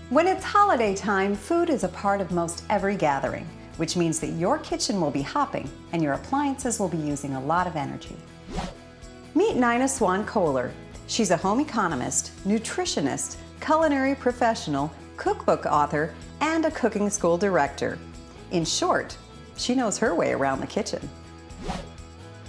When it's holiday time, food is a part of most every gathering, which means that your kitchen will be hopping and your appliances will be using a lot of energy. Meet Nina Swan-Kohler. She's a home economist, nutritionist, culinary professional, cookbook author, and a cooking school director. In short, she knows her way around the kitchen.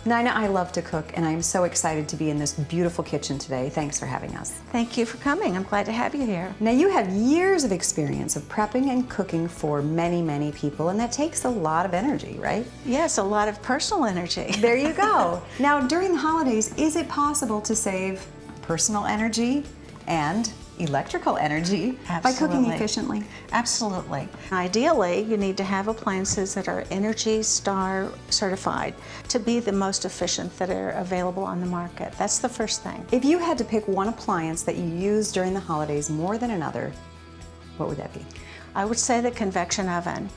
Nina, I love to cook, and I'm so excited to be in this beautiful kitchen today. Thanks for having us. Thank you for coming. I'm glad to have you here. Now, you have years of experience of prepping and cooking for many, many people, and that takes a lot of energy, right? Yes, a lot of personal energy. There you go. Now, during the holidays, is it possible to save personal energy and electrical energy by cooking efficiently? Absolutely. Ideally, you need to have appliances that are Energy Star certified to be the most efficient that are available on the market. That's the first thing. If you had to pick one appliance that you use during the holidays more than another, what would that be? I would say the convection oven.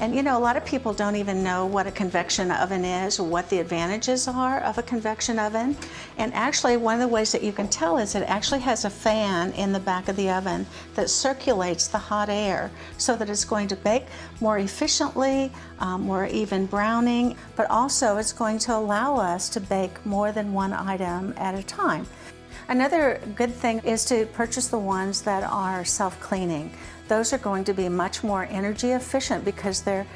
And you know, a lot of people don't even know what a convection oven is or what the advantages are of a convection oven. And actually, one of the ways that you can tell is it actually has a fan in the back of the oven that circulates the hot air so that it's going to bake more efficiently, more even browning, but also it's going to allow us to bake more than one item at a time. Another good thing is to purchase the ones that are self-cleaning. Those are going to be much more energy efficient because they're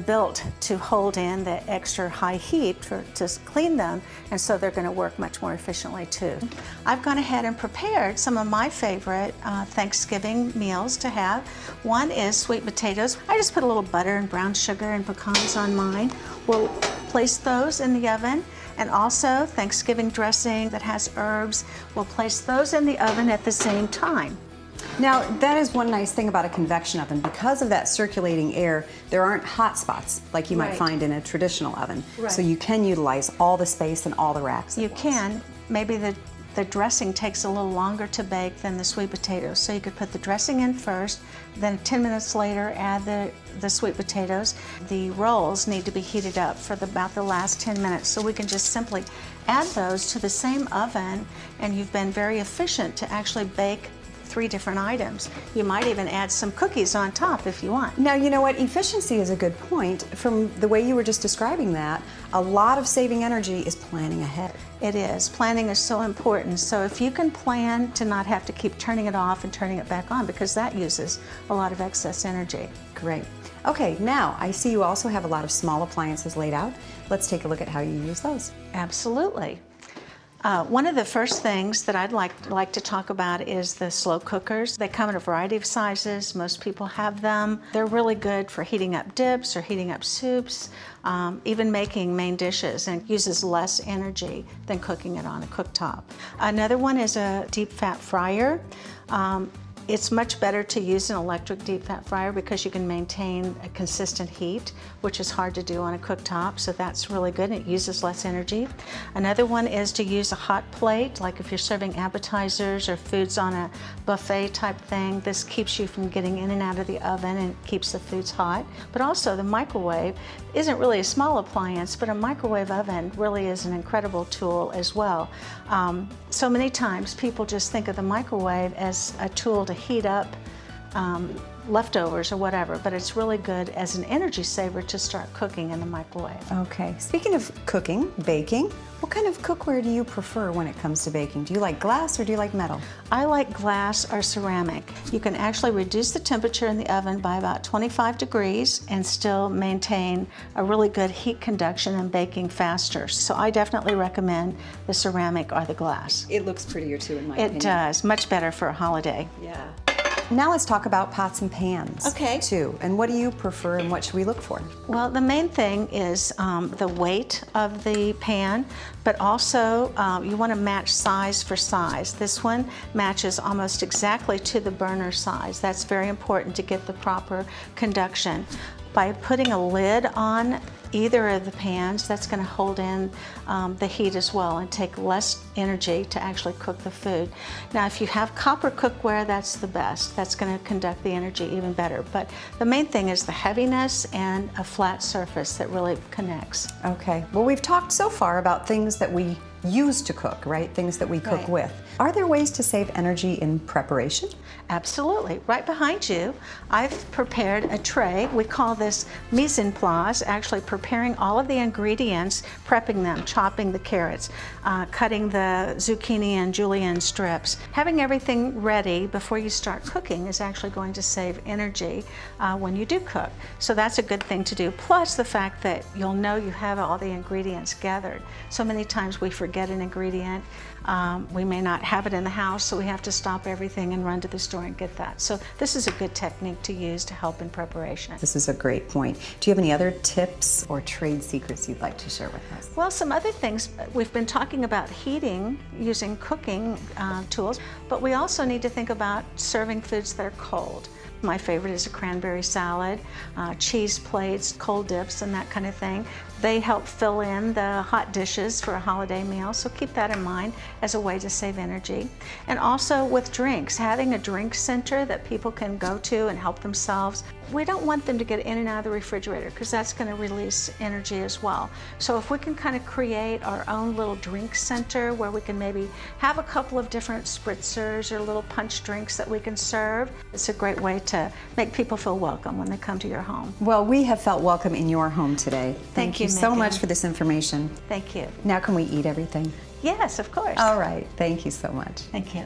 built to hold in the extra high heat to clean them, and so they're going to work much more efficiently too. I've gone ahead and prepared some of my favorite Thanksgiving meals to have. One is sweet potatoes. I just put a little butter and brown sugar and pecans on mine. We'll place those in the oven. And also Thanksgiving dressing that has herbs. We'll place those in the oven at the same time. Now, that is one nice thing about a convection oven. Because of that circulating air, there aren't hot spots like you might find in a traditional oven. Right. So you can utilize all the space and all the racks. You can. Maybe the dressing takes a little longer to bake than the sweet potatoes. So you could put the dressing in first, then 10 minutes later add the sweet potatoes. The rolls need to be heated up for about the last 10 minutes. So we can just simply add those to the same oven, and you've been very efficient to actually bake 3 different items. You might even add some cookies on top if you want. Now, you know what? Efficiency is a good point. From the way you were just describing that, a lot of saving energy is planning ahead. It is. Planning is so important. So if you can plan to not have to keep turning it off and turning it back on, because that uses a lot of excess energy. Great. Okay, now I see you also have a lot of small appliances laid out. Let's take a look at how you use those. Absolutely. One of the first things that I'd like to talk about is the slow cookers. They come in a variety of sizes. Most people have them. They're really good for heating up dips or heating up soups, even making main dishes, and uses less energy than cooking it on a cooktop. Another one is a deep fat fryer. It's much better to use an electric deep fat fryer because you can maintain a consistent heat, which is hard to do on a cooktop, so that's really good and it uses less energy. Another one is to use a hot plate, like if you're serving appetizers or foods on a buffet type thing. This keeps you from getting in and out of the oven and keeps the foods hot. But also the microwave isn't really a small appliance, but a microwave oven really is an incredible tool as well. So many times people just think of the microwave as a tool to heat up leftovers or whatever, but it's really good as an energy saver to start cooking in the microwave. Okay, speaking of cooking, baking, what kind of cookware do you prefer when it comes to baking? Do you like glass or do you like metal? I like glass or ceramic. You can actually reduce the temperature in the oven by about 25 degrees and still maintain a really good heat conduction and baking faster. So I definitely recommend the ceramic or the glass. It looks prettier too, in my opinion. It does, much better for a holiday. Yeah. Now let's talk about pots and pans. Okay. Too. And what do you prefer and what should we look for? Well, the main thing is the weight of the pan, but also you want to match size for size. This one matches almost exactly to the burner size. That's very important to get the proper conduction. By putting a lid on either of the pans, that's going to hold in the heat as well and take less energy to actually cook the food. Now, if you have copper cookware, that's the best. That's going to conduct the energy even better. But the main thing is the heaviness and a flat surface that really connects. Okay. Well, we've talked so far about things that we use to cook, right? Things that we cook Right. with. Are there ways to save energy in preparation? Absolutely. Right behind you, I've prepared a tray. We call this mise en place, actually preparing all of the ingredients, prepping them, chopping the carrots, cutting the zucchini and julienne strips. Having everything ready before you start cooking is actually going to save energy when you do cook. So that's a good thing to do. Plus the fact that you'll know you have all the ingredients gathered. So many times we forget an ingredient. We may not have it in the house, so we have to stop everything and run to the store and get that. So this is a good technique to use to help in preparation. This is a great point. Do you have any other tips or trade secrets you'd like to share with us? Well, some other things, we've been talking about heating using cooking tools, but we also need to think about serving foods that are cold. My favorite is a cranberry salad, cheese plates, cold dips, and that kind of thing. They help fill in the hot dishes for a holiday meal, so keep that in mind as a way to save energy. And also with drinks, having a drink center that people can go to and help themselves. We don't want them to get in and out of the refrigerator because that's going to release energy as well. So if we can kind of create our own little drink center where we can maybe have a couple of different spritzers or little punch drinks that we can serve, it's a great way to make people feel welcome when they come to your home. Well, we have felt welcome in your home today. Thank you, so Megan. much for this information. Thank you. Now can we eat everything? Yes, of course. All right. Thank you so much. Thank you.